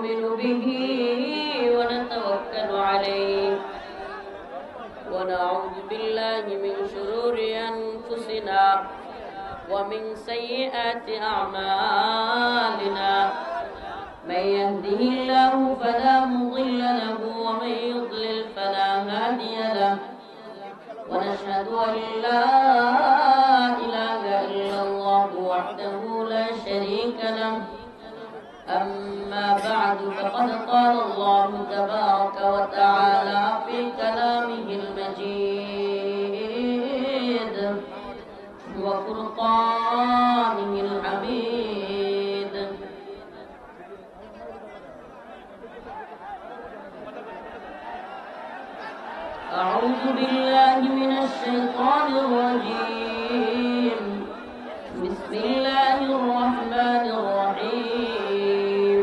ونؤمن به ونتوكل عليه ونعوذ بالله من شرور أنفسنا ومن سيئات أعمالنا من يهده الله فلا مضل له ومن يضلل فلا هادي له ونشهد أن لا إله إلا الله وحده لا شريك له أما بعد فقد قال الله تبارك وتعالى في كلامه المجيد وفرقانه الحميد أعوذ بالله من الشيطان الرجيم بسم الله الرحمن الرحيم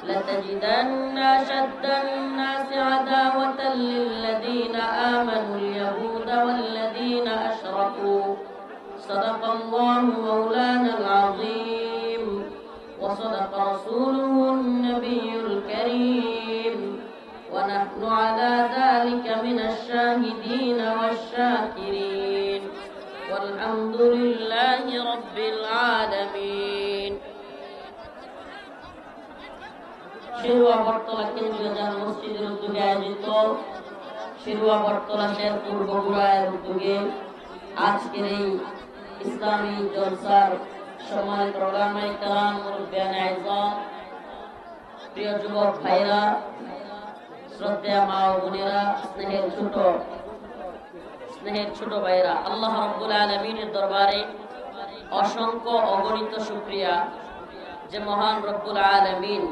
لتجدن أشد الناس عداوة للذين آمنوا اليهود والذين أشركوا صدق الله مولانا العظيم وصدق رسوله النبي الكريم ونحن على ذلك من الشاهدين والشاكرين والحمد لله رب العالمين শিরুয়া বটতলা কেন্দ্রীয় জামে মসজিদের উদ্যোগে আয়োজিত শিরুয়া বটতলা শেরপুর বগুড়ার উদ্যোগে আজকের এই ইসলামী জলসার সম্মানিত ওলামায়ে কেরাম মুরব্বিয়ানে আযম প্রিয় যুবক ভাইরা শ্রদ্ধেয় মা ও বোনেরা স্নেহের ছোট ভাইরা আল্লাহ রাব্বুল আলামিনের দরবারে অসংখ্য অগণিত শুকরিয়া যে মহান রব্বুল আলামিন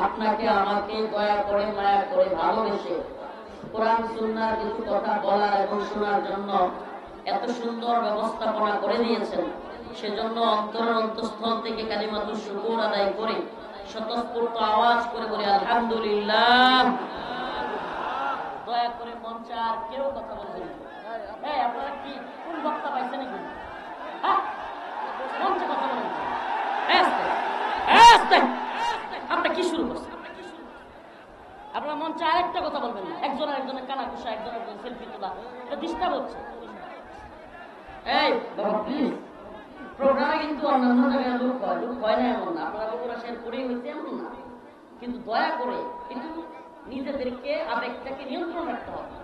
আপনাকে আমাকে দয়া করে মায়া করে ভালোবেসে কোরআন সুন্নাহর কিছু কথা বলার এবং শোনার জন্য এত সুন্দর ব্যবস্থাপনা করে দিয়েছেন সেজন্য অন্তরের অন্তঃস্থল থেকে কালিমাতুশ শুকর আদায় করে স্বতঃস্ফূর্ত আওয়াজ করে বলি আলহামদুলিল্লাহ। দয়া করে মঞ্চে আর কেউ কথা বলবেন না। এই আপনারা কি কোন বক্তা পাইছেন নাকি? মঞ্চে কথা বলেন। আপনারা কি শুরু করছেন? আপনারা মঞ্চে আরেকটা কথা বলবেন না। একজনের কানা কুষা, একজনের সেলফি তোলা, এটা ডিস্টার্ব হচ্ছে। এই বাবা প্লিজ, প্রোগ্রামে কিন্তু অন্যান্য জায়গায় লোক হয় না এমন না, আপনারা বগুড়া শেরপুরেই হয়েছে এমন না, কিন্তু দয়া করে কিন্তু নিজেদেরকে আবেগটাকে নিয়ন্ত্রণ রাখতে হবে।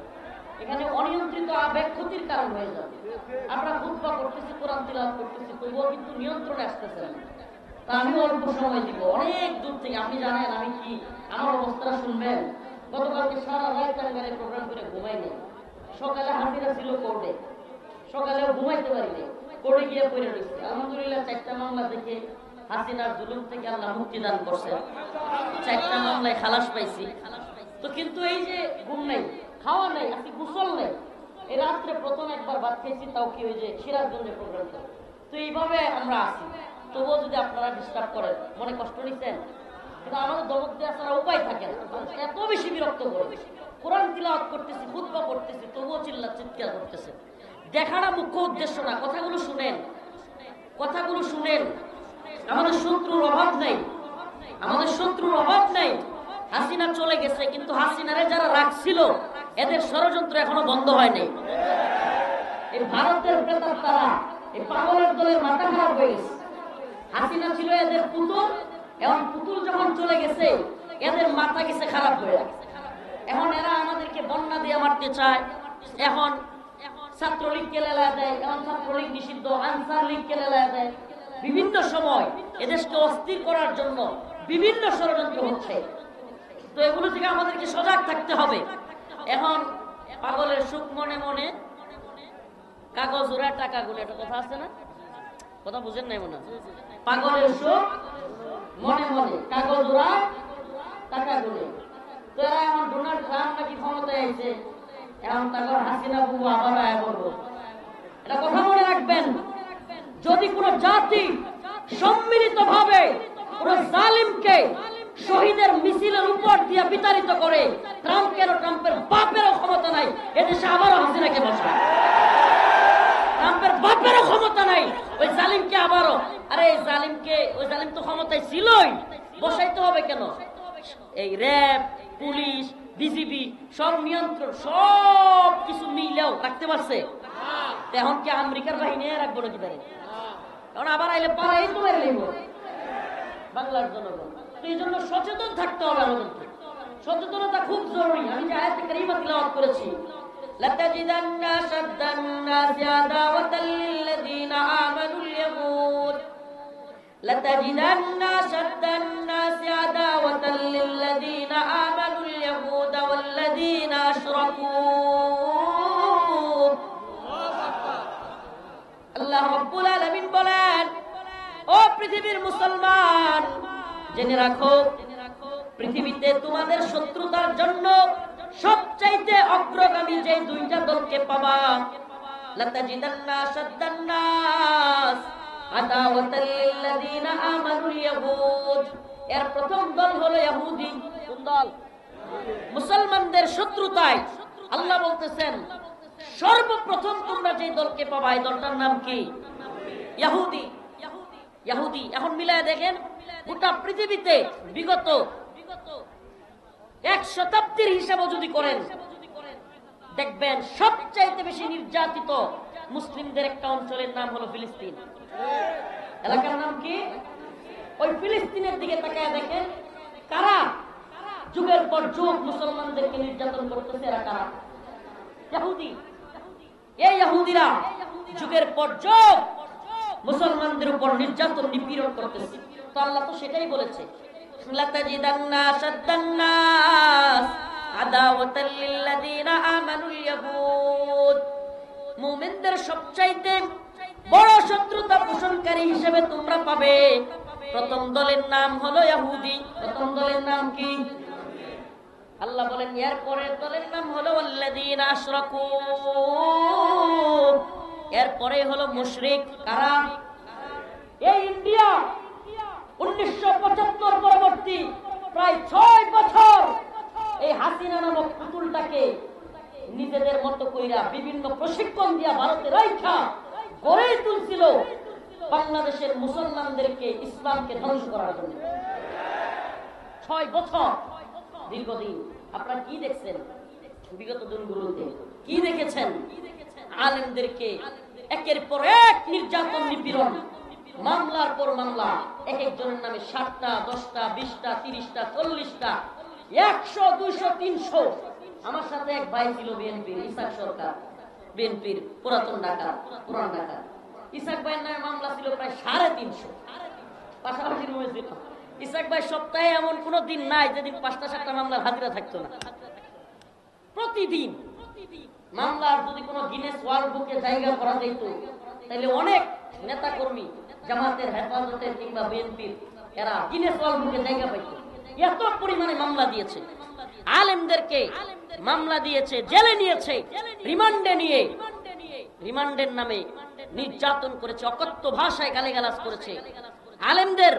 এখানে অনিয়ন্ত্রিত আবেগ ক্ষতির কারণ হয়ে যাবে। আমরা খুতবা করতেছি, কোরআন তিলাওয়াত করতেছি, তবুও কিন্তু নিয়ন্ত্রণে আসতেছে না। তা আমি অল্প সময় দিব, অনেক দূর থেকে। আপনি জানেন আমি কি আমার অবস্থাটা শুনবেন। গতকালকে সারা রাত আমি প্রোগ্রাম করে ঘুমাই নেই। সকালে হাজিরা ছিল কোর্টে, সকালেও ঘুমাইতে পারিনি, কোর্টে গিয়ে পড়ে রয়েছে। আলহামদুলিল্লাহ 4টা মামলা থেকে হাসিনার জুলুম থেকে আল্লাহ মুক্তি দান করছে। 4টা মামলায় খালাস পাইছি। তো কিন্তু এই যে ঘুম নেই, খাওয়া নেই, আজকে গোসল নেই। এই রাত্রে প্রথম একবার ভাত খেয়েছি, তাও কি ওই যে সিরাজগঞ্জে প্রোগ্রাম করে। তো এইভাবে আমরা আসি, তবুও যদি আপনারা ডিস্টার্ব করেন, মনে কষ্ট নিচ্ছেন, কিন্তু আমাদের দমক দেওয়া ছাড়া উপায় থাকে না। এত বেশি বিরক্ত করে কোরআন তিলাওয়াত করতেছি, খুতবা করতেছি, তবুও চিৎকার করতেছে। দেখাটা মুখ্য উদ্দেশ্য না, কথাগুলো শুনেন, কথাগুলো শুনেন। আমাদের শত্রুর অভাব নেই, আমাদের শত্রুর অভাব নেই। হাসিনা চলে গেছে, কিন্তু হাসিনারে যারা রাখছিল এদের ষড়যন্ত্র এখনো বন্ধ হয়নি। এই ভারতের প্রেতাত্মা তারা, এই পাগলের দলের মাথা খারাপ হয়ে গেছে। হাসিনা ছিল এদের পুতুল, এখন পুতুল যখন চলে গেছে এদের মাথা গেছে খারাপ হয়ে। এখন এরা আমাদেরকে বন্যা দিয়ে মারতে চায়। এখন ছাত্রলীগকে লেলা দেয়, এখন ছাত্রলীগ নিষিদ্ধ, আনসার লীগকে লেলা দেয়। বিভিন্ন সময় এদেশকে অস্থির করার জন্য বিভিন্ন ষড়যন্ত্র হচ্ছে। তো এগুলো থেকে আমাদেরকে সজাগ থাকতে হবে। এখন পাগলের সুখ মনে মনে কাগজ ওরা টাকা গুলো, একটা কথা আছে না? কথা বুঝেন নাই মনে? পাগলের সুখ মনে মনে কাগজ ওরা টাকা গুলো। তো এরা এখন ডোনাল্ড ট্রাম্প নাকি ক্ষমতায় আইছে, এখন তারপর হাসিনা বুবু আবার আয়া করবো। এটা কথা মনে রাখবেন, যদি কোন জাতি সম্মিলিত ভাবে কোন জালিমকে শহীদের মিছিলের উপর দিয়ে বিতাড়িত করে, ট্রাম্পের বাপেরও ক্ষমতা নাই এদেশে আবারও হাসিনাকে বসায়। ট্রাম্পের বাপেরও ক্ষমতা নাই ওই জালিমকে আবারও। আরে এই জালিমকে, ওই জালিম তো ক্ষমতায় ছিলই, বসাইতে হবে কেন? এই র্যাব, পুলিশ, বিজিবি সব নিয়ন্ত্রণ সব কিছু মিলেও রাখতে পারছে। এখন কি আমেরিকার বাহিনী রাখবো নাকি তারে? এখন আবার আইলে পাড়াই তো মেরে নিব বাংলার জনগণ। তো এই জন্য সচেতন থাকতে হবে আমাদেরকে, সচেতনতা খুব জরুরি। আমি যে আয়াতে কারিমা তিলাওয়াত করেছি, লাতাজিদান্না শাদ্দান নাসি আদাওয়াতাল লিল্লাযিনা আমানুল ইয়াহুদ, লাতাজিদান্না শাদ্দান নাসি আদাওয়াতাল লিল্লাযিনা আমানুল ইয়াহুদ ওয়াল্লাযিনা আশরাকু। আল্লাহ রাব্বুল আলামিন বলেন, ও পৃথিবীর মুসলমান, জেনে রাখো পৃথিবীতে তোমাদের শত্রুতার জন্য সবচাইতে অগ্রগামী যে দুইটা দলকে পাবা, লাতাজিদান্না শাদ্দান নাস আদাওয়াতাল লিল্লাযিনা আমানুল ইয়াহুদ। এর প্রথম দল হলো ইহুদি। কোন দল? মুসলমানদের শত্রুতায় আল্লাহ বলতেছেন সর্বপ্রথম তোমরা যে দলকে পাবা এই দলটার নাম কি? ইহুদি। ইহুদি। এখন মিলায় দেখেন গোটা পৃথিবীতে বিগত 1 শতাব্দীর হিসাবও যদি করেন, দেখবেন সবচাইতে বেশি নির্যাতিত মুসলিমদের একটা অঞ্চলের নাম হলো ফিলিস্তিন। এলাকার নাম কি? ওই ফিলিস্তিনের দিকে তাকায় দেখেন কারা যুগের পর যুগ মুসলমানদেরকে নির্যাতন করতেছে। এরা কারা? ইহুদি। এই ইহুদিরা যুগের পর যুগ মুসলমানদের উপর নির্যাতন নিপীড়ন করতেছে। তো আল্লাহ তো সেটাই বলেছে, লাতাজিদান্না শাদ্দান নাস আদাওয়াতাল লিল্লাযিনা আমানুল ইয়াহুদ। মুমিনদের সবচাইতে বড় শত্রুতা পোষণকারী হিসেবে তোমরা পাবে প্রথম দলের নাম হলো ইহুদি। প্রথম দলের নাম কি? আল্লাহ বলেন এর পরের দলের নাম হলো আল্লাযীনা আশরাকু। এর পরে হলো মুশরিক। কারা? এই ইন্ডিয়া 1975 পরবর্তী প্রায় 6 বছর এই হাসিনা নামক পুতুলটাকে নিজেদের মতো কইরা বিভিন্ন প্রশিক্ষণ দিয়া ভারতে রাইখা গড়ে তুলছিল বাংলাদেশের মুসলমানদেরকে, ইসলামকে ধ্বংস করার জন্য। 6 বছর দীর্ঘদিন। আপনারা কি দেখছেন বিগত দিনগুলোতে? কি দেখেছেন? আলেমদেরকে একের পর এক নির্যাতন নিপীড়ন, মামলার পর মামলা, এক একজনের নামে 7টা 10টা 20টা 30টা 40টা 100 200 300। আমার সাথে এক ভাই ছিল বিএনপির, ইসাক সরকার, বিএনপির পুরান ঢাকা। ইসাক ভাইয়ের নামে মামলা ছিল প্রায় 350। পাশাপাশি রুমে ছিল। ইসাক ভাই সপ্তাহে এমন কোন দিন নাই যেদিন 5টা 7টা মামলার হাজিরা থাকতো না। প্রতিদিন মামলার যদি কোনো গিনেস ওয়ার্ল্ড বুকে জায়গা করা যেত, তাহলে অনেক নেতা কর্মী জামাতের, হেফাজতের কিংবা বিএনপির এরা গিনেস ওয়ার্ল্ড বুকে জায়গা পাইত। এত পরিমাণে মামলা দিয়েছে, আলেমদেরকে মামলা দিয়েছে, জেলে নিয়েছে, রিমান্ডে নিয়ে রিমান্ডের নামে নির্যাতন করেছে, অকথ্য ভাষায় গালিগালাজ করেছে, আলেমদের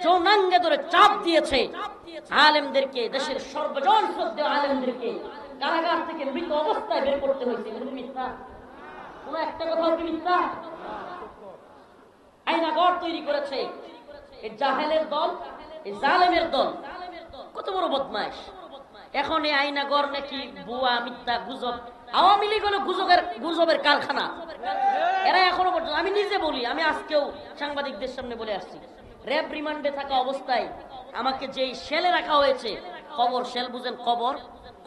যৌনাঙ্গে ধরে চাপ দিয়েছে, আলেমদেরকে, দেশের সর্বজন শ্রদ্ধেয় আলেমদেরকে কারাগার থেকে মৃত অবস্থায় বের করতে হয়েছে। মিথ্যা? কোন একটা কথা কি মিথ্যা? আয়নাঘর তৈরি করেছে এই জাহেলের দল, এই জালেমের দল। কত বড় বদমাইশ! এখন এই আয়নাঘর নাকি বুয়া, মিথ্যা, গুজব। আওয়ামী লীগ হলো গুজবের কারখানা। এরা এখনো পর্যন্ত, আমি নিজে বলি, আমি আজকেও সাংবাদিকদের সামনে বলে আসছি, র্যাব রিমান্ডে থাকা অবস্থায় আমাকে যেই সেলে রাখা হয়েছে, কবর সেল, বুঝেন? কবর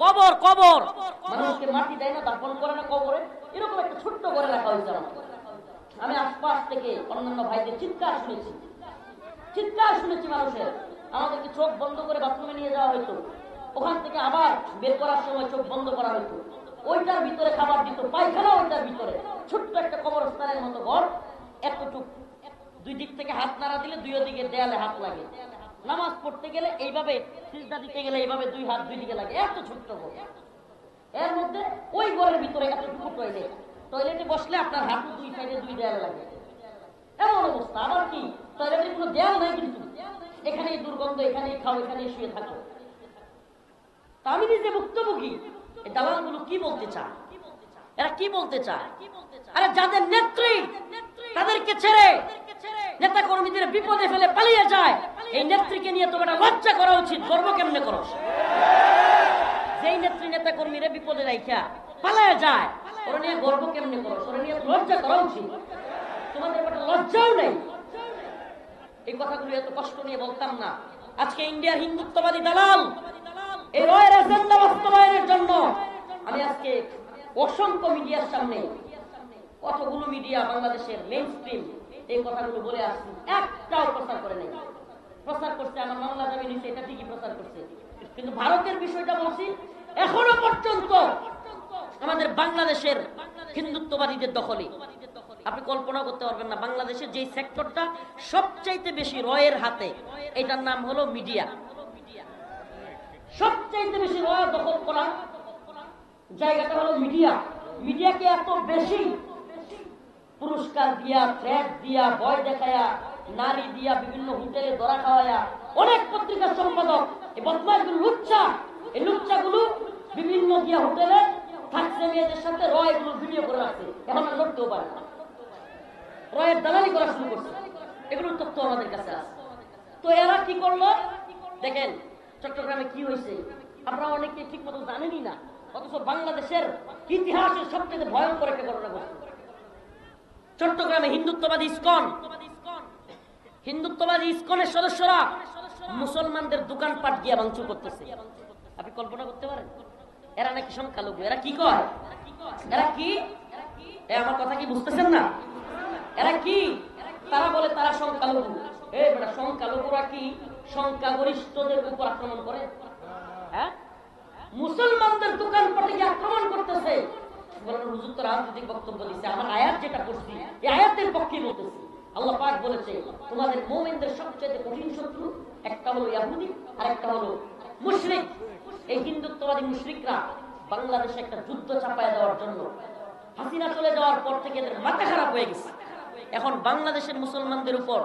কবর কবর মানুষকে মাটি দেয় না, দাফন করে না কবরে, এরকম একটা ছোট্ট করে রাখা হয়েছে আমাকে। আমি আশপাশ থেকে অন্যান্য ভাইদের চিৎকার শুনেছি মানুষের। আমাদেরকে চোখ বন্ধ করে বাথরুমে নিয়ে যাওয়া হইতো, ওখান থেকে আবার বের করার সময় চোখ বন্ধ করা হইতো, ওইটার ভিতরে খাবার দিত, পায়খানা ওইটার ভিতরে, ছোট্ট একটা কবরস্থানের মতো ঘর, এতটুকু, দুই দিক থেকে হাত নাড়া দিলে দুই দিকে দেয়ালে হাত লাগে, নামাজ পড়তে গেলে এইভাবে, সিজদা দিতে গেলে এইভাবে দুই হাত দুই দিকে লাগে, এত ছোট্ট ঘর। এর মধ্যে ওই ঘরের ভিতরে এতটুকু টয়লেট, টয়লেটে বসলে আপনার হাঁটু দুই সাইডে দুই দেয়ালে লাগে, এমন অবস্থা। আবার কি, টয়লেটের কোনো দেয়াল নাই, কিন্তু এখানেই দুর্গন্ধ, এখানেই খাও, এখানেই শুয়ে থাকো। তা আমি নিজে ভুক্তভোগী। এই দালালগুলো কি বলতে চায়? এরা কি বলতে চায়? আরে যাদের নেত্রী তাদেরকে ছেড়ে নেতা কর্মীদের বিপদে ফেলে পালিয়ে যায়, এই নেত্রীকে নিয়ে তোমার লজ্জা করা উচিত। গর্ব কেমনে করো? যেই নেত্রী নেতা কর্মীরা বিপদে রাইখা পালায় যায়, ওরা নিয়ে গর্ব কেমনে করো? ওরা নিয়ে লজ্জা করা উচিত। তোমাদের একটা লজ্জাও নেই। এই কথাগুলো এত কষ্ট নিয়ে বলতাম না। আজকে ইন্ডিয়ার হিন্দুত্ববাদী দালাল এই রয়ের এজেন্ডা বাস্তবায়নের জন্য আমি আজকে অসংখ্য মিডিয়ার সামনে, কতগুলো মিডিয়া বাংলাদেশের মেইন স্ট্রিম এই কথাগুলো বলে আসছি, একটাও প্রচার করে নেই। প্রচার করছে আমার মামলা দাবি নিচ্ছে, এটা ঠিকই প্রচার করছে, কিন্তু ভারতের বিষয়টা বলছি এখনো পর্যন্ত আমাদের বাংলাদেশের হিন্দুত্ববাদীদের দখলে। আপনি কল্পনা করতে পারবেন না বাংলাদেশের যে সেক্টরটা সবচাইতে বেশি রয়ের হাতে, এটার নাম হলো মিডিয়া। সবচাইতে বেশি রয় দখল করা জায়গাটা হলো মিডিয়া। মিডিয়াকে এত বেশি পুরস্কার দিয়া, থ্রেট দিয়া, ভয় দেখায়া, নারী দিয়া, বিভিন্ন হোটেলে ধরা খাওয়ায়া, অনেক পত্রিকার সম্পাদক এই বদমাইশগুলো লুচ্চা, এই লুচ্চাগুলো বিভিন্ন দিয়া হোটেলে থাকছে মেয়েদের সাথে রয় এগুলো ভিডিও করে রাখছে। এখন আর লড়তেও পারে না, রয়ের দালালি করা শুরু করছে। এগুলোর তথ্য আমাদের কাছে আছে। তো এরা কি করলো দেখেন, চট্টগ্রামে কি হয়েছে আপনারা অনেকে ঠিক মতো জানেনই না, অথচ বাংলাদেশের ইতিহাসের সবচেয়ে ভয়ঙ্কর একটা ঘটনা ঘটছে। চট্টগ্রামে হিন্দুত্ববাদী ইসকনের সদস্যরা মুসলমানদের দোকানপাট গিয়ে ভাঙচুর করতেছে। আপনি কল্পনা করতে পারেন? এরা নাকি সংখ্যালঘু। এরা কি কয়? এরা কি, আমার কথা কি বুঝতেছেন না? এরা কি? তারা বলে তারা সংখ্যালঘু। বেটা, সংখ্যালঘুরা কি সংখ্যাগরিষ্ঠদের উপর আক্রমণ করে? হ্যাঁ, মুসলমানদের দোকানপাটে গিয়ে আক্রমণ করতেছে। হুজুর তো রাজনৈতিক বক্তব্য দিচ্ছে, আমার আয়াত যেটা পড়ছি এই আয়াতের পক্ষে বলতেছি। আল্লাহ পাক বলেছে তোমাদের মুমিনদের সবচেয়ে কঠিন শত্রু একটা হলো ইহুদি আর একটা হলো মুশরিক। এই হিন্দুত্ববাদী মুশরিকরা বাংলাদেশে একটা যুদ্ধ চাপায় দেওয়ার জন্য, হাসিনা চলে যাওয়ার পর থেকে এদের মাথা খারাপ হয়ে গেছে। এখন বাংলাদেশের মুসলমানদের উপর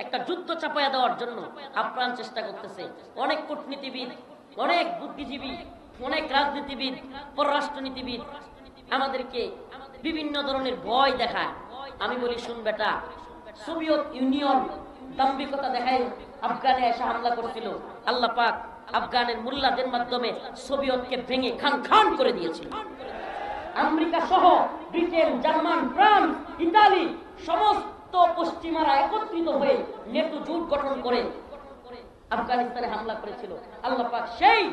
একটা যুদ্ধ চাপায়া দেওয়ার জন্য আপ্রাণ চেষ্টা করতেছে। অনেক কূটনীতিবিদ, অনেক বুদ্ধিজীবী, অনেক রাজনীতিবিদ, পররাষ্ট্রনীতিবিদ আমাদেরকে বিভিন্ন ধরনের ভয় দেখায়। আমি বলি শুন বেটা, সোভিয়েত ইউনিয়ন দাম্ভিকতা দেখায় আফগানে এসে হামলা করছিল। আল্লাহ পাক আফগানের মুল্লাদের মাধ্যমে সোভিয়েতকে ভেঙে খান খান করে দিয়েছিল। আমেরিকা সহ ব্রিটেন, জার্মান, ফ্রান্স, ইতালি সমস্ত পশ্চিমারা একত্রিত হয়ে নেটো জোট গঠন করে আফগানিস্তানে হামলা করেছিল। আল্লাহ পাক সেই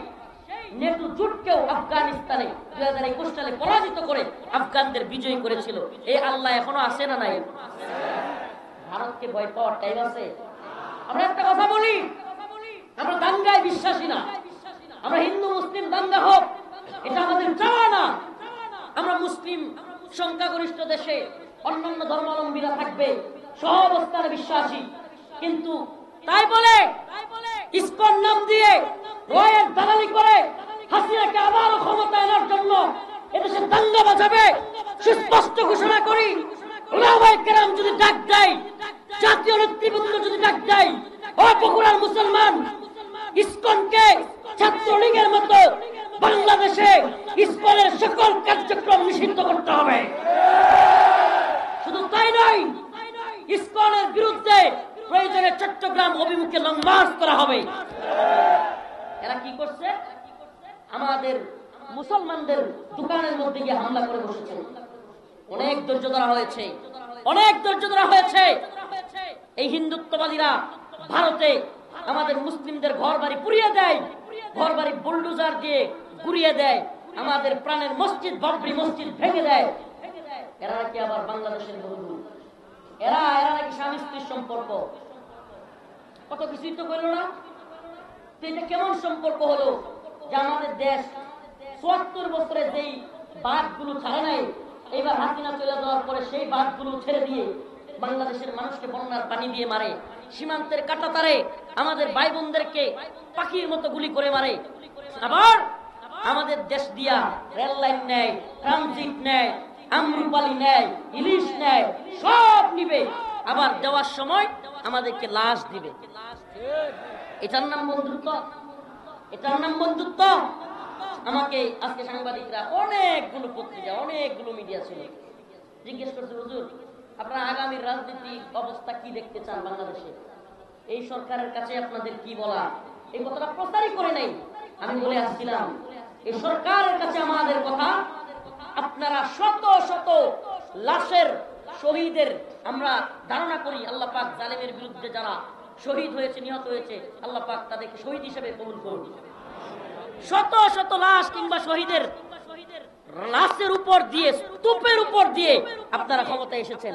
নেটো জোটকেও আফগানিস্তানে 2021 সালে পরাজিত করে আফগানদের বিজয়ী করেছিল। এই আল্লাহ এখনো আছে না নাই? ভারতকে ভয় পাওয়ার টাইম আছে? আমরা একটা কথা বলি, আমরা দাঙ্গায় বিশ্বাসী না। আমরা হিন্দু মুসলিম দাঙ্গা হোক এটা আমাদের চাওয়া না। আমরা মুসলিম সংখ্যাগরিষ্ঠ দেশে অন্যান্য ধর্মাবলম্বীরা থাকবে, সহ অবস্থানে বিশ্বাসী। কিন্তু তাই বলে ইসকন নাম দিয়ে রয়ের দালালি করে হাসিনাকে আবারও ক্ষমতা আনার জন্য এদেশে দাঙ্গা বাজাবে সুস্পষ্ট ঘোষণা করি। ওলামায়ে কেরাম যদি ডাক দেয়, জাতীয় নেতৃবৃন্দ যদি ডাক দেয়, ও বগুড়ার মুসলমান, ইসকনকে ছাত্রলীগের মতো বাংলাদেশে ইসকনের সকল কার্যক্রম নিষিদ্ধ করতে হবে। শুধু তাই নয়, ইসকনের বিরুদ্ধে প্রয়োজনে চট্টগ্রাম অভিমুখে লং মার্চ করা হবে। এরা কি করছে? আমাদের মুসলমানদের দোকানের মধ্যে গিয়ে হামলা করে বসেছে। অনেক ধৈর্য ধরা হয়েছে, অনেক ধৈর্য ধরা হয়েছে। এই হিন্দুত্ববাদীরা ভারতে আমাদের মুসলিমদের ঘর বাড়ি পুড়িয়ে দেয়, ঘর বাড়ি বুলডোজার দিয়ে গুড়িয়ে দেয়, আমাদের প্রাণের মসজিদ, বাবরি মসজিদ ভেঙে দেয়। এরা নাকি আবার বাংলাদেশের বন্ধু, এরা নাকি স্বামী স্ত্রীর সম্পর্ক। কত কিছুই তো করলো না। তো এটা কেমন সম্পর্ক হলো যে আমাদের দেশ ৭৪ বছরে যেই বাঘগুলো ছাড়ে নাই, এইবার হাসিনা চলে যাওয়ার পরে সেই বাঘগুলো ছেড়ে দিয়ে বাংলাদেশের মানুষকে বন্যার পানি দিয়ে মারে, সীমান্তের কাঁটাতারে আমাদের ভাই বোনদেরকে পাখির মতো গুলি করে মারে। আবার আমাদের দেশ দিয়া রেল লাইন নেয়, ট্রানজিট নেয়, আমরুপালি নেয়, ইলিশ নেয়, সব নিবে। আবার দেওয়ার সময় আমাদেরকে লাশ দিবে। এটার নাম বন্ধুত্ব? এটার নাম বন্ধুত্ব? আমাকে আজকে সাংবাদিকরা, অনেকগুলো পত্রিকা, অনেকগুলো মিডিয়া ছিল, জিজ্ঞেস করছে হুজুর আপনারা আগামীর রাজনীতি অবস্থা কি দেখতে চান বাংলাদেশে? এই সরকারের কাছে আপনাদের কি বলা, এই কথাটা প্রচারই করে নাই। আমি বলে আসছিলাম এই সরকারের কাছে আমাদের কথা, আপনারা শত শত লাশের শহীদের আমরা ধারণা করি, আল্লাহ পাক জালেমের বিরুদ্ধে যারা শহীদ হয়েছে, নিহত হয়েছে, আল্লাহ পাক তাদেরকে শহীদ হিসেবে কবুল করুন। শত শত লাশ কিংবা শহীদের লাশের উপর দিয়ে, স্তূপের উপর দিয়ে আপনারা ক্ষমতায় এসেছেন।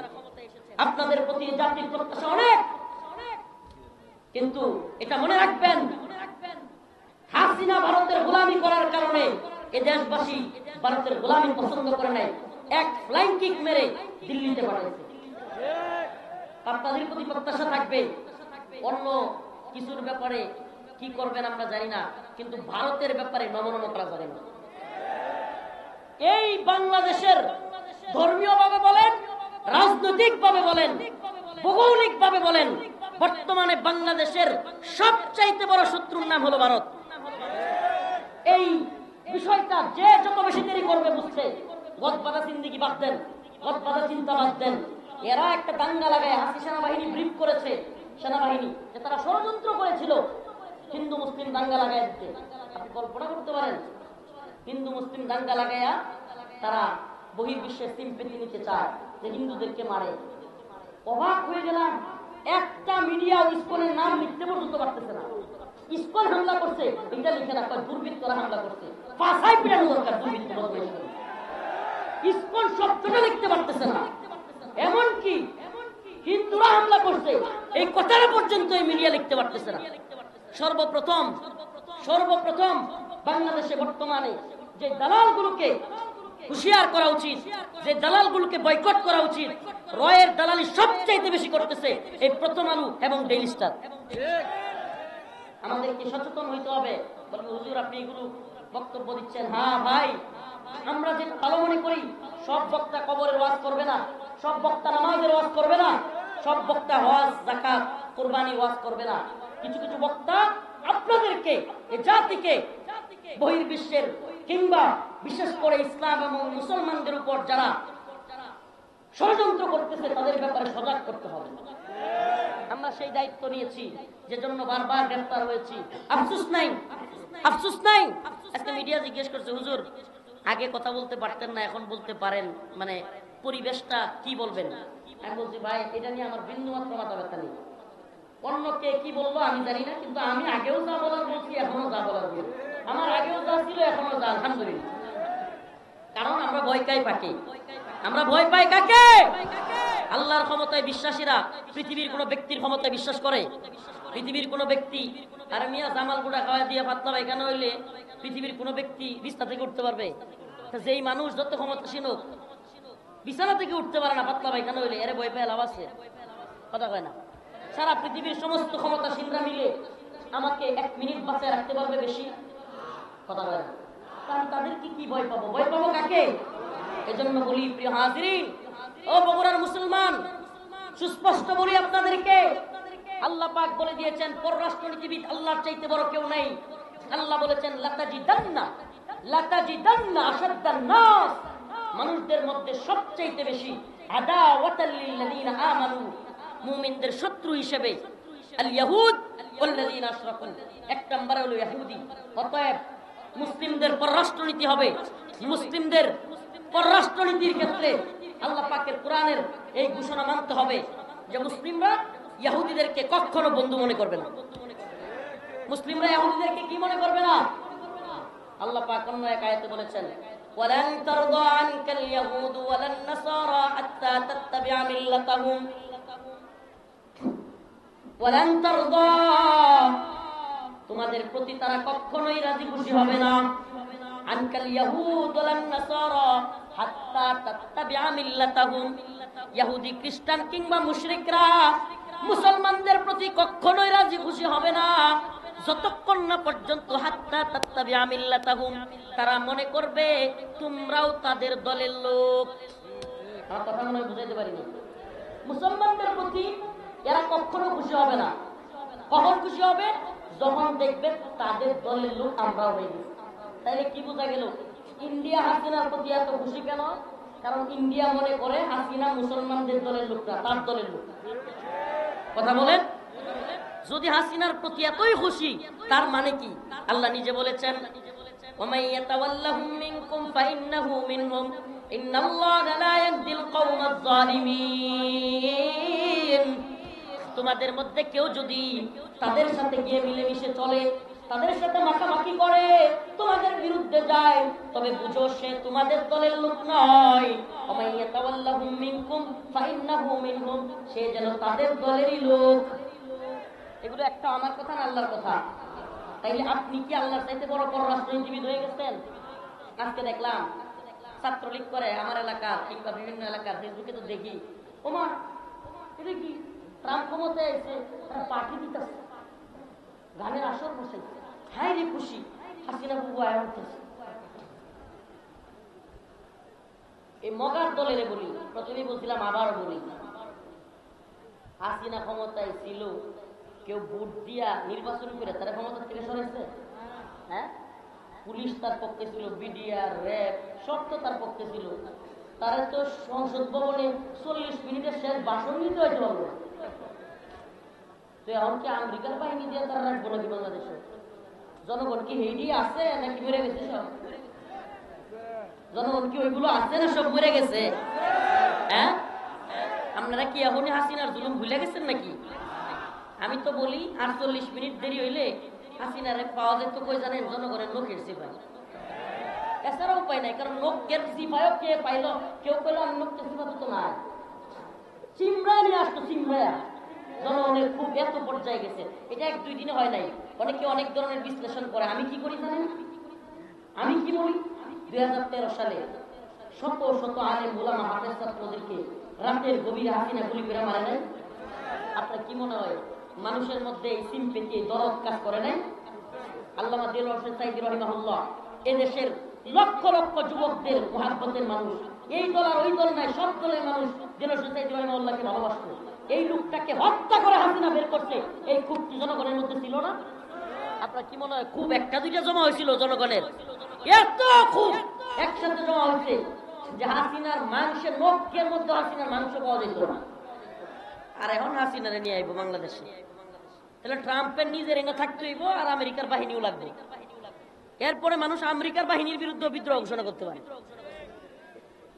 আপনাদের প্রতি জাতির প্রত্যাশা অনেক, কিন্তু এটা মনে রাখবেন, হাসিনা ভারতের গোলামি করার কারণে এ দেশবাসী ভারতের গোলামি পছন্দ করে নাই, এক ফ্লাইং কিক মেরে দিল্লিতে পাঠাইছে। আপনাদের প্রতি প্রত্যাশা থাকবে, অন্য কিছুর ব্যাপারে কি করবেন আমরা জানি না, কিন্তু ভারতের ব্যাপারে নমনম করা যাবে না। এই বাংলাদেশের ধর্মীয় ভাবে বলেন, রাজনৈতিক ভাবে বলেন, ভৌগোলিক ভাবে বলেন, বর্তমানে বাংলাদেশের সবচাইতে বড় শত্রুর নাম হলো ভারত। এই বিষয়টা যে যত বেশি দেরি করবে বুঝছে, গদবাদা জিন্দিগি বাদ দেন, গদবাদা চিন্তা বাদ দেন। এরা একটা দাঙ্গা লাগায় হাসি সেনাবাহিনী ব্রিফ করেছে, সেনাবাহিনী যে তারা ষড়যন্ত্র করেছিল হিন্দু মুসলিম দাঙ্গা লাগাই দিতে। আপনি কল্পনা করতে পারেন, হিন্দু মুসলিম দাঙ্গা লাগাইয়া তারা বহির্বিশ্বের সিম্পেথি নিতে চায় যে হিন্দুদেরকে মারে। অবাক হয়ে গেলাম, একটা মিডিয়া ইসকনের নাম লিখতে পর্যন্ত পারতেছে না। ইসকন হামলা করছে এটা লিখে না, দুর্বৃত্তরা হামলা করছে, ফাঁসাই পিটানো দরকার দুর্বৃত্ত। ইসকন শব্দটা লিখতে পারতেছে না, এমনকি হিন্দুরা হামলা করছে এই কথাটা পর্যন্ত এই মিডিয়া লিখতে পারতেছে না। সর্বপ্রথম বাংলাদেশে বর্তমানে যে দালালগুলোকে হুঁশিয়ার করা উচিত, যে দালালগুলোকে বয়কট করা উচিত, রয়ের দালালি সবচাইতে বেশি করতেছে এই প্রথম আলো এবং ডেইলি স্টার। আমাদেরকে সচেতন হইতে হবে। বলবে হুজুর আপনি এগুলো বক্তব্য দিচ্ছেন, হ্যাঁ ভাই, আমরা যে ভালো মনে করি সব বক্তা কবরের ওয়াজ করবে না, সব বক্তা নামাজের ওয়াজ করবে না, সব বক্তা হজ যাকাত কুরবানি ওয়াজ করবে না। কিছু কিছু বক্তা আপনাদেরকে, এই জাতিকে, বহির্বিশ্বের কিংবা বিশেষ করে ইসলাম এবং মুসলমানদের উপর যারা ষড়যন্ত্র করতেছে তাদের ব্যাপারে সজাগ করতে হবে। আমরা সেই দায়িত্ব নিয়েছি, যে জন্য বারবার গ্রেফতার হয়েছি। আফসোস নাই, আফসোস নাই। একটা মিডিয়া জিজ্ঞেস করছে, হুজুর আগে কথা বলতে পারতেন না, এখন বলতে পারেন, মানে পরিবেশটা কি বলবেন? আমি বলছি ভাই, এটা নিয়ে আমার বিন্দু মাত্র মাথা ব্যথা নেই। অন্য কে কি বলবো আমি জানি না, কিন্তু আমি আগেও যা বলার বলছি, এখনো যা বলার বলছি। আমার আগেও যা ছিল এখনো যা, আলহামদুলিল্লাহ। কারণ আমরা ভয় পাই, আমরা ভয় পাই কাকে? আল্লাহর ক্ষমতায় বিশ্বাসীরা পৃথিবীর কোন ব্যক্তির ক্ষমতায় বিশ্বাস করে? পৃথিবীর কোন ব্যক্তি, আর মিয়া জামাল গুড়া খাওয়া দিয়ে পাতলা পায়খানা হইলে পৃথিবীর কোন ব্যক্তি বিছানা থেকে উঠতে পারবে? যেই মানুষ যত ক্ষমতাসীন হোক বিছানা থেকে উঠতে পারে না পাতলা পায়খানা হইলে, এরে ভয় পেয়ে লাভ আছে? কথা কয় না। সারা পৃথিবীর সমস্ত ক্ষমতাসীনরা মিলে আমাকে 1 মিনিট বাঁচায় রাখতে পারবে বেশি? কথা কয় না। কারণ তাদেরকে কি ভয় পাবো? ভয় পাবো কাকে? এজন্য বলি প্রিয় হাজিরিন, ও বগুড়ার মুসলমান, সুস্পষ্ট বলি আপনাদেরকে, আল্লাহ পাক বলে দিয়েছেন পররাষ্ট্রনীতিবিদ আল্লাহর চাইতে বড় কেউ নাই। আল্লাহ বলেছেন লাতাজিদান্না আশাদ্দান নাস, মানুষদের মধ্যে সবচাইতে বেশি আদাওয়াতাল লিল্লাযিনা আমানু, মুমিনদের শত্রু হিসেবে আল ইয়াহুদ ওয়াল্লাযিনা আশরাকু, এক নম্বরে হলো ইহুদি। অতএব মুসলিমদের পররাষ্ট্রনীতি হবে, মুসলিমদের পররাষ্ট্রনীতির ক্ষেত্রে আল্লাহ পাকের কোরআনের এই ঘোষণা মানতে হবে যে মুসলিমরা ইহুদিদেরকে কখনো বন্ধু মনে করবে না। মুসলিমরা ইহুদিদেরকে কি মনে করবে না? আল্লাহ পাক অন্য এক আয়াতে বলেছেন, ওয়ালান তারদা আনকাল ইয়াহুদ ওয়ালান নাসারা হাত্তা তাত্তাবি'a মিল্লাতাহুম, ওয়ালান তারদা, তোমাদের প্রতি তারা কখনোই রাজি খুশি হবে না, আনকাল ইয়াহুদ ওয়ালান নাসারা হাত্তা তাত্তাবি'a মিল্লাতাহুম, ইহুদি খ্রিস্টান কিংবা মুশরিকরা মুসলমানদের প্রতি কখনোই রাজি খুশি হবে না যতক্ষণ না পর্যন্ত হাত্তা তাত্তাবি'a মিল্লাতাহুম, তারা মনে করবে তোমরাও তাদের দলের লোক। আমার কথা মনে বুঝাইতে পারিনি। মুসলমানদের প্রতি এরা কখনো খুশি হবে না। কখন খুশি হবে? যখন দেখবে তাদের দলের লোক আমরাও হয়ে গেছি। তাইলে কি বোঝা গেল? ইন্ডিয়া হাসিনার প্রতি এত খুশি কেন? কারণ ইন্ডিয়া মনে করে হাসিনা মুসলমানদের দলের লোক না, তার দলের লোক। কথা বলেন। যদি হাসিনার প্রতি এতই খুশি, তার মানে কি? আল্লাহ নিজে বলেছেন, ওমাই ইয়াতাওয়াল্লাহুম মিনকুম ফাইন্নাহু মিনহুম ইন্নাল্লাহা লা ইয়াহদিল কওমাজ জালিমিন। তোমাদের মধ্যে কেউ যদি তাদের সাথে গিয়ে মিলেমিশে চলে, তাদের সাথে মাখামাখি করে, তোমাদের বিরুদ্ধে যায়, তবে বুঝো সে তোমাদের দলের লোক নয়। ওমাই ইয়াতাওয়াল্লাহুম মিনকুম ফাইন্নাহু মিনহুম, সে যেন তাদের দলেরই লোক। এগুলো একটা আমার কথা না আল্লাহর কথা? তাইলে আপনি কি আল্লাহর চাইতে বড় পররাষ্ট্রনীতিবিদ হয়ে গেছেন? আজকে দেখলাম ছাত্রলীগ করে আমার এলাকার কিংবা বিভিন্ন এলাকার ফেসবুকে তো দেখি, ওমা এটা কি ট্রাম্প ক্ষমতায় এসে তারা পার্টি দিতেছে, গানের আসর বসাইছে, হ্যাঁ রে খুশি, হাসিনা বুবু আয়া উঠতেছে। এই মগার দলের বলি, প্রথমেই বলছিলাম আবারও বলি, হাসিনা ক্ষমতায় ছিল, কেউ ভোট দিয়া নির্বাচন করে তারা ক্ষমতা থেকে সরাইছে? হ্যাঁ, পুলিশ তার পক্ষে ছিল, বিডিআর, র্যাব সব তো তার পক্ষে ছিল। তারা তো সংসদ ভবনে 40 মিনিটের শেষ ভাষণ নিতে হয়েছে বলবো। তো এখন কি আমেরিকার বাহিনী দিয়ে তারা রাখবো নাকি বাংলাদেশে? জনগণ কি হেডি আছে নাকি মরে গেছে সব? জনগণ কি ওইগুলো আছে না সব মরে গেছে? হ্যাঁ, আপনারা কি এখনই হাসিনার জুলুম ভুলে গেছেন নাকি? আমি তো বলি 48 মিনিট দেরি হইলে হাসিনারে পাওয়া যেত কই জানেন? জনগণের লোকের সিপাই। এছাড়া উপায় নাই, কারণ লোকের সিপাইও কে পাইল? কেউ কইল আমি লোকের সিপাই তো নাই, চিমড়া নিয়ে আসতো, চিমড়া। জনগণের খুব এত পর্যায়ে গেছে, এটা 1-2 দিনে হয় নাই। অনেকে অনেক ধরনের বিশ্লেষণ করে। আমি কি করি জানেন? আমি কি বলি, 2013 সালে শত শত আলেম ওলামা হাফেজ ছাত্রদেরকে রাতের গভীরে হাসিনা গুলি করে মারে নাই? আপনার কি মনে হয় মানুষের মধ্যে এই সিম্পেথি, দরদ কাজ করে নাই? আল্লামা দেলোয়ার হোসেন সাঈদী রাহিমাহুল্লাহ এদেশের লক্ষ লক্ষ যুবকদের মুহাব্বতের মানুষ, এই দল আর ওই দল নাই, সব দলের মানুষ দেলোয়ার হোসেন সাঈদী রাহিমাহুল্লাহকে ভালোবাসত। এই লোকটাকে হত্যা করে হাসিনা বের করছে, এই ক্ষোভটি জনগণের মধ্যে ছিল না? আপনার কি মনে হয় খুব 1-2টা জমা হয়েছিল জনগণের? এত খুব একসাথে জমা হয়েছে যে হাসিনার মাংসের নখের মধ্যে হাসিনার মাংস পাওয়া যেত না। আর এখন হাসিনারে নিয়ে আইবো বাংলাদেশে, তাহলে ট্রাম্পের নিজের এনে থাকতে হইব আর আমেরিকার বাহিনীও লাগবে। এরপরে মানুষ আমেরিকার বাহিনীর বিরুদ্ধে বিদ্রোহ ঘোষণা করতে পারে।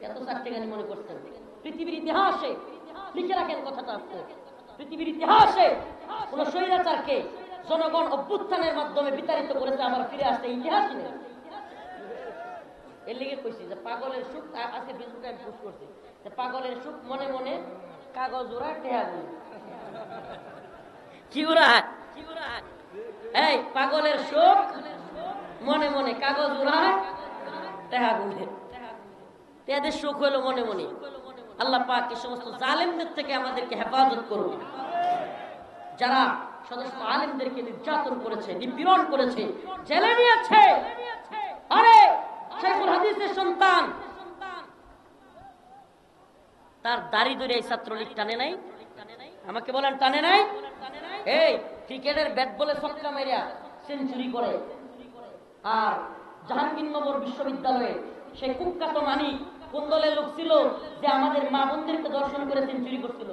এত চারটেখানি মনে করছেন? পৃথিবীর ইতিহাসে লিখে রাখেন কথাটা আসছে, পৃথিবীর ইতিহাসে কোন স্বৈরাচারকে জনগণ অভ্যুত্থানের মাধ্যমে বিতাড়িত করেছে আবার ফিরে আসতে ইতিহাসই নেই। এর লিগে কইছি যে পাগলের সুখ, আজকে ফেসবুকে আমি পোস্ট করছি যে পাগলের সুখ মনে মনে কাগজ উড়ায় টেহা গুলি। কি উড়ায়? এই পাগলের সুখ মনে মনে কাগজ উড়ায় টেহা গুলি। এদের সুখ হলো মনে মনে। আল্লাহ পাক এই সমস্ত জালেমদের থেকে আমাদেরকে হেফাজত করুন, যারা সদস্য আলেমদেরকে নির্যাতন করেছে, নিপীড়ন করেছে, জেলে নিয়েছে। আরে শাইখুল হাদিসের সন্তান, তার দাড়ি ধরে এই ছাত্রলীগ টানে নাই? আমাকে বলেন টানে নাই? এই ক্রিকেটের ব্যাট বলে ছক্কা মেরিয়া সেঞ্চুরি করে। আর জাহাঙ্গীরনগর বিশ্ববিদ্যালয়ে সেই কুখ্যাত মানিক কোন দলের লোক ছিল যে আমাদের মা বোনদেরকে দর্শন করে সেঞ্চুরি করছিল?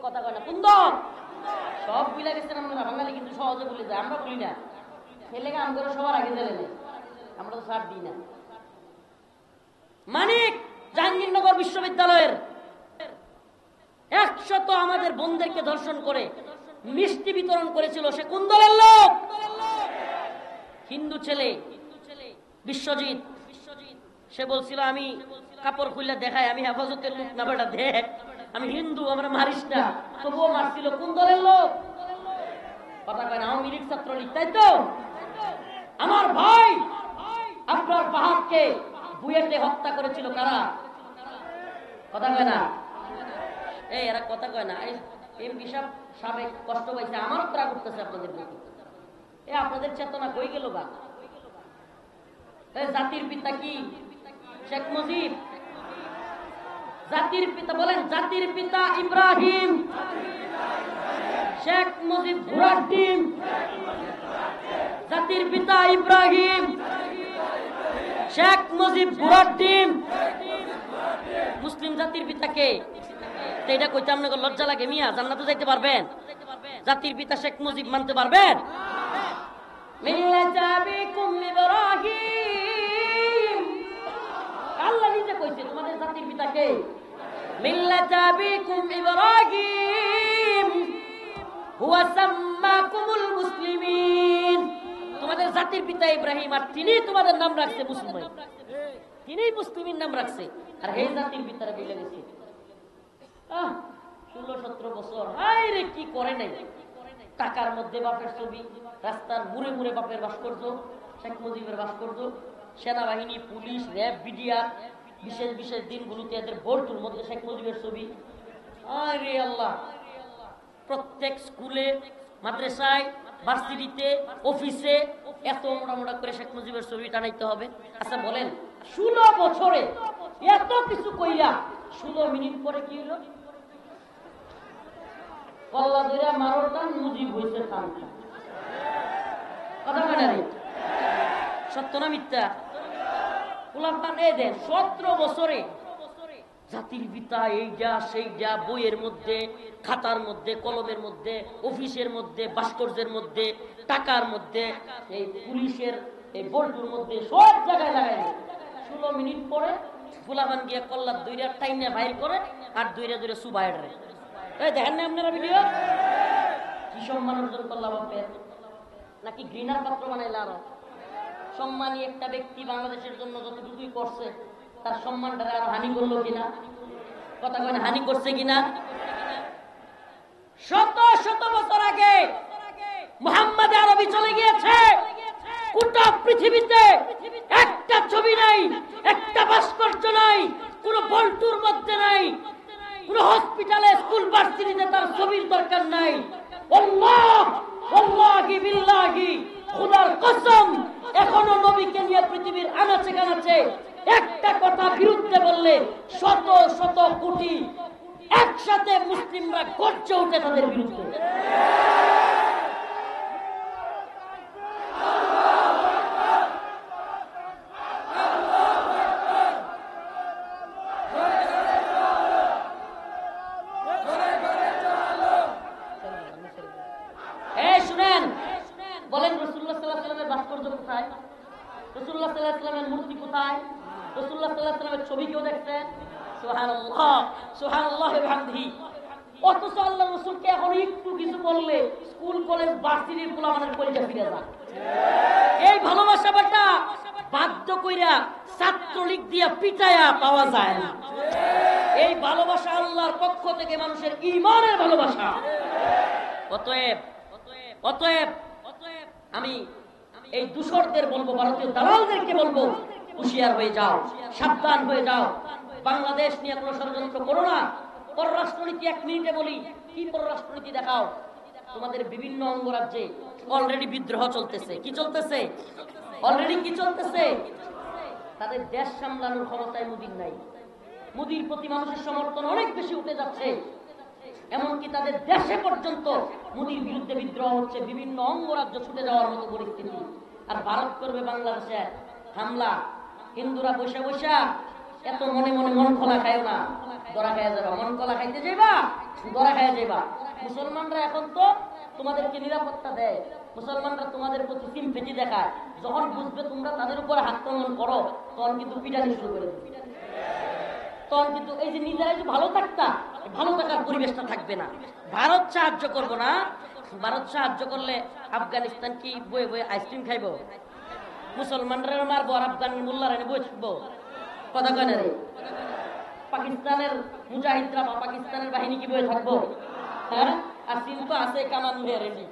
কথা কয় না কোন দল? সব ভুলে গেছেন আমরা বাঙালি, কিন্তু সহজে ভুলে যায়। আমরা ভুলি না, ছেলেকে আম করে সবার আগে জেলে নেই, আমরা তো ছাড় দিই না। মানিক জাহাঙ্গীরনগর বিশ্ববিদ্যালয়ের 100 আমাদের বোনদেরকে ধর্ষণ করে মিষ্টি বিতরণ করেছিল। সে কোন দলের লোক? হিন্দু ছেলে বিশ্বজিৎ। সে বলছিল আমি কাপড় খুললে দেখায় আমি হেফাজতের লোক না, বেটা দেখ আমি হিন্দু, আমরা মারিস না। তবুও মারছিল। কোন দলের লোক? কথা কয় না, আওয়ামী লীগ ছাত্রলীগ, তাই তো? আমার ভাই আপনার পাহাড়কে বুয়েটে হত্যা করেছিল কারা? কথা কয় না। এই এরা কথা কয় না। এমপি সাবেক কষ্ট পাইছে, আমারও তারা করতেছে আপনাদের প্রতি। আপনাদের চেতনা কই গেল বা? জাতির পিতা কি? শেখ মুজিব। জাতির পিতা বলেন, জাতির পিতা ইব্রাহিম। শেখ মুজিব ঘোড়ার ডিম। জাতির পিতা ইব্রাহিম, শেখ মুজিব ঘোড়ার ডিম। মুসলিম জাতির পিতা কে? এটা কইতে আপনাকে লজ্জা লাগে? মিয়া জান্নাতে যাইতে পারবেন? জাতির পিতা শেখ মুজিব মানতে পারবেন? মিল্লাতা আবিকুম ইব্রাহিম, আল্লাহ নিজে কইছে তোমাদের জাতির পিতা কে? মিল্লাতা আবিকুম ইব্রাহিম হুয়া সাম্মাকুমুল মুসলিমিন, তোমাদের জাতির পিতা ইব্রাহিম আর তিনি তোমাদের নাম রাখছে মুসলমান, তিনি মুসলিমের নাম রাখছে। আর এই জাতির পিতারা বলে গেছে 16-17 বছর আরে কি করে নাই, টাকার মধ্যে বাপের ছবি, রাস্তার মুড়ে মুড়ে বাপের ভাস্কর্য, শেখ মুজিবের ভাস্কর্য, সেনাবাহিনী, পুলিশ, র্যাব, বিডিআর, বিশেষ বিশেষ দিনগুলোতে এদের বোর্ডের মধ্যে শেখ মুজিবের ছবি। আরে আল্লাহ, প্রত্যেক স্কুলে, মাদ্রাসায়, ভার্সিটিতে, অফিসে এত মোটা মোটা করে শেখ মুজিবের ছবি টানাইতে হবে। আচ্ছা বলেন 16 বছরে এত কিছু কইরা 16 মিনিট পরে কি হলো? কল্লা ধরে মারোর টান মুজিব হয়েছে টান। কথা বলে রে, সত্য না মিথ্যা? গোলাম খান এ দেন 17 বছরে জাতির পিতা এইটা সেইটা বইয়ের মধ্যে, খাতার মধ্যে, কলমের মধ্যে, অফিসের মধ্যে, ভাস্কর্যের মধ্যে, টাকার মধ্যে, এই পুলিশের এই বোর্ডের মধ্যে সব জায়গায় লাগাই। 16 মিনিট পরে গোলামান গিয়া কল্লার দইরা টাইনে বাইর করে আর দইরা দইরা সুবাইড রে। এই দেখেন না আপনারা ভিডিও? কি সম্মান অর্জন করলাম বাপের, নাকি ঘৃণার পাত্র বানাইলা? আরো সম্মানী একটা ব্যক্তি বাংলাদেশের জন্য যতটুকুই করছে তার সম্মানটা আরো হানি করলো কিনা? কথা কয় না, হানি করছে কিনা? শত শত বছর আগে মুহাম্মদ আরবি চলে গিয়েছে, গোটা পৃথিবীতে একটা ছবি নাই, একটা ভাস্কর্য নাই, কোন বল্টুর মধ্যে নাই, কোন হসপিটালে, স্কুল, ভার্সিটিতে তার ছবির দরকার নাই। আল্লাহ আল্লাহি বিল্লাহি, খোদার কসম, এখনো নবীকে নিয়ে পৃথিবীর আনাচে কানাচে একটা কথা বিরুদ্ধে বললে শত শত কোটি একসাথে মুসলিমরা গর্জে ওঠে তাদের বিরুদ্ধে। শুনেন, বলেন রাসূলুল্লাহ সাল্লাল্লাহু আলাইহি ওয়াসাল্লামের ভাস্কর্য কোথায়? রাসূলুল্লাহ সাল্লাল্লাহু আলাইহি ওয়াসাল্লামের মূর্তি কোথায়? রাসূলুল্লাহ সাল্লাল্লাহু আলাইহি ওয়াসাল্লামের ছবি কেউ দেখছেন? সুবহানাল্লাহ, সুবহানাল্লাহ ওয়া বিহামদিহি। অথচ আল্লাহর রাসূলকে এখন একটু কিছু বললে স্কুল, কলেজ, ভার্সিটির পোলাপানের কলিজা ফিরে যায়। এই ভালোবাসাটা বাধ্য কইরা ছাত্রলীগ দিয়া পিটায়া পাওয়া যায় না। এই ভালোবাসা আল্লাহর পক্ষ থেকে মানুষের ঈমানের ভালোবাসা। অতএব অতএব আমি এই দূষরদের বলবো, ভারতীয় দালালদেরকে বলবো, হুঁশিয়ার হয়ে যাও, সাবধান হয়ে যাও। বাংলাদেশ নিয়ে কোনো ষড়যন্ত্র করো না। পররাষ্ট্রনীতি 1 মিনিটে বলি, কি পররাষ্ট্রনীতি দেখাও? তোমাদের বিভিন্ন অঙ্গরাজ্যে অলরেডি বিদ্রোহ চলতেছে। কি চলতেছে? অলরেডি কি চলতেছে? তাদের দেশ সামলানোর ক্ষমতায় মোদির নাই। মোদির প্রতি মানুষের সমর্থন অনেক বেশি উঠে যাচ্ছে, এমনকি তাদের দেশে পর্যন্ত মোদির বিরুদ্ধে বিদ্রোহ হচ্ছে, বিভিন্ন অঙ্গরাজ্য ছুটে যাওয়ার মতো পরিস্থিতি। আর ভারত করবে বাংলাদেশে হামলা। হিন্দুরা বসে বসে এত মনে মনে মন খোলা খায় না, দরা খাইয়া যাবা। মন খোলা খাইতে যাইবা, দরা খাইয়া যাইবা। মুসলমানরা এখন তো তোমাদেরকে নিরাপত্তা দেয়, মুসলমানরা তোমাদের প্রতি সিম্পেথি দেখায়। যখন বুঝবে তোমরা তাদের উপরে আক্রমণ করো, তখন কিন্তু পিটানি শুরু করে দেবে। তখন কিন্তু এই যে নিজেরাই যে ভালো থাকতা, ভালো থাকার পরিবেশটা থাকবে না। ভারত সাহায্য করবো না, ভারত সাহায্য করলে আফগানিস্তান কি বয়ে বয়ে আইসক্রিম খাইব? মুসলমানরা মারবো আর আফগানের মোল্লারা বয়ে থাকবো? কথা কয় না রে? পাকিস্তানের মুজাহিদরা বা পাকিস্তানের বাহিনী কি বয়ে থাকবো? হ্যাঁ, আর চীন তো আছে কামান নিয়ে রেডি।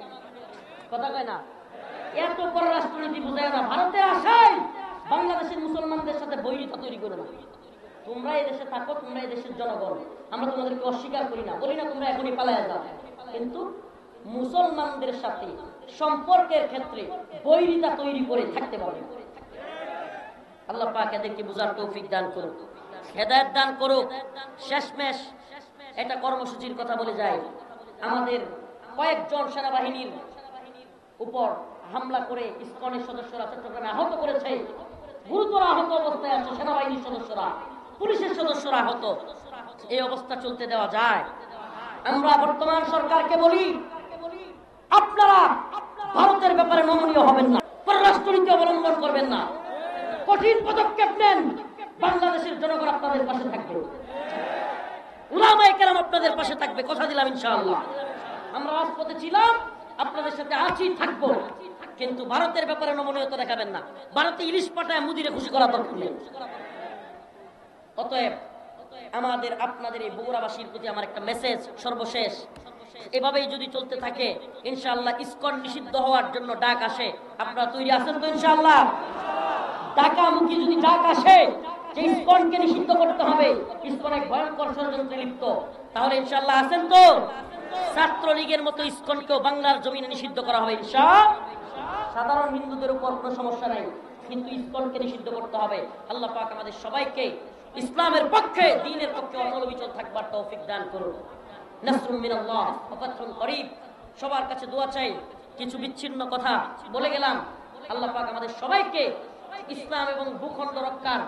কথা কয় না? এত পররাষ্ট্রনীতি বুঝায় না। ভারতে আসাই বাংলাদেশের মুসলমানদের সাথে বৈরিতা তৈরি করে না। তোমরা এই দেশে থাকো, তোমরা এই দেশের জনগণ, আমরা তোমাদেরকে অস্বীকার করি না, বলি না তোমরা এখনই পালায়া যাও। কিন্তু মুসলমানদের সাথে সম্পর্কের ক্ষেত্রে বৈরিতা তৈরি করে থাকতে পারবে। আল্লাহ পাক এদেরকে বুঝার তৌফিক দান করুক, হেদায়েত দান করুক। শেষমেশ একটা কর্মসূচির কথা বলে যায়। আমাদের কয়েকজন সেনাবাহিনীর উপর হামলা করে ইসকনের সদস্যরা চট্টগ্রামে আহত করেছে, গুরুতর আহত অবস্থায় আছে সেনাবাহিনীর সদস্যরা, পুলিশের সদস্যরা আহত। এই অবস্থা চলতে দেওয়া যায়? আমরা বর্তমান সরকারকে বলি, আপনারা ভারতের ব্যাপারে নমনীয় হবেন না, পররাষ্ট্রনীতি অবলম্বন করবেন না, কঠিন পদক্ষেপ নেন। বাংলাদেশের জনগণ আপনাদের পাশে থাকবে, উলামায়ে কেরাম আপনাদের পাশে থাকবে, কথা দিলাম ইনশাআল্লাহ। আমরা রাজপথে ছিলাম, আপনাদের সাথে আছি, থাকবো, কিন্তু ভারতের ব্যাপারে নমনীয়তা দেখাবেন না। ভারতে ইলিশ পাঠায় মুদিরে খুশি করা দরকার নেই। অতএব আমাদের আপনাদের এই বগুড়াবাসীর প্রতি আমার একটা মেসেজ সর্বশেষ, এভাবেই যদি চলতে থাকে ইনশাআল্লাহ ইসকন নিষিদ্ধ হওয়ার জন্য ডাক আসে, আপনারা তৈরি আছেন তো? ইনশাআল্লাহ ঢাকামুখী যদি ডাক আসে যে ইসকনকে নিষিদ্ধ করতে হবে, ইসকন এক ভয়ঙ্কর ষড়যন্ত্রে লিপ্ত, তাহলে ইনশাআল্লাহ আছেন তো? ছাত্রলীগের মতো ইসকনকেও বাংলার জমিনে নিষিদ্ধ করা হবে ইনশাআল্লাহ। সাধারণ হিন্দুদের উপর কোনো সমস্যা নাই, কিন্তু ইসকনকে নিষিদ্ধ করতে হবে। আল্লাহ পাক আমাদের সবাইকে ইসলামের পক্ষে, দ্বীনের পক্ষে অটল অবিচল থাকবার তৌফিক দান করুন। নাসরুম মিনাল্লাহ ওয়া ফাতহুন করিব। সবার কাছে দোয়া চাই। কিছু বিচ্ছিন্ন কথা বলে গেলাম, আল্লাহ পাক আমাদের সবাইকে ইসলাম এবং ভূখণ্ড রক্ষার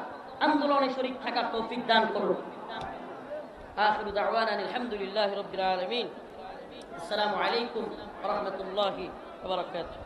আন্দোলনে শরীক থাকার তৌফিক দান করুন। আখিরু দাওয়ানা আলহামদুলিল্লাহি রাব্বিল আলামিন। আসসালামু আলাইকুম ওয়া রাহমাতুল্লাহি ওয়া বারাকাতুহু।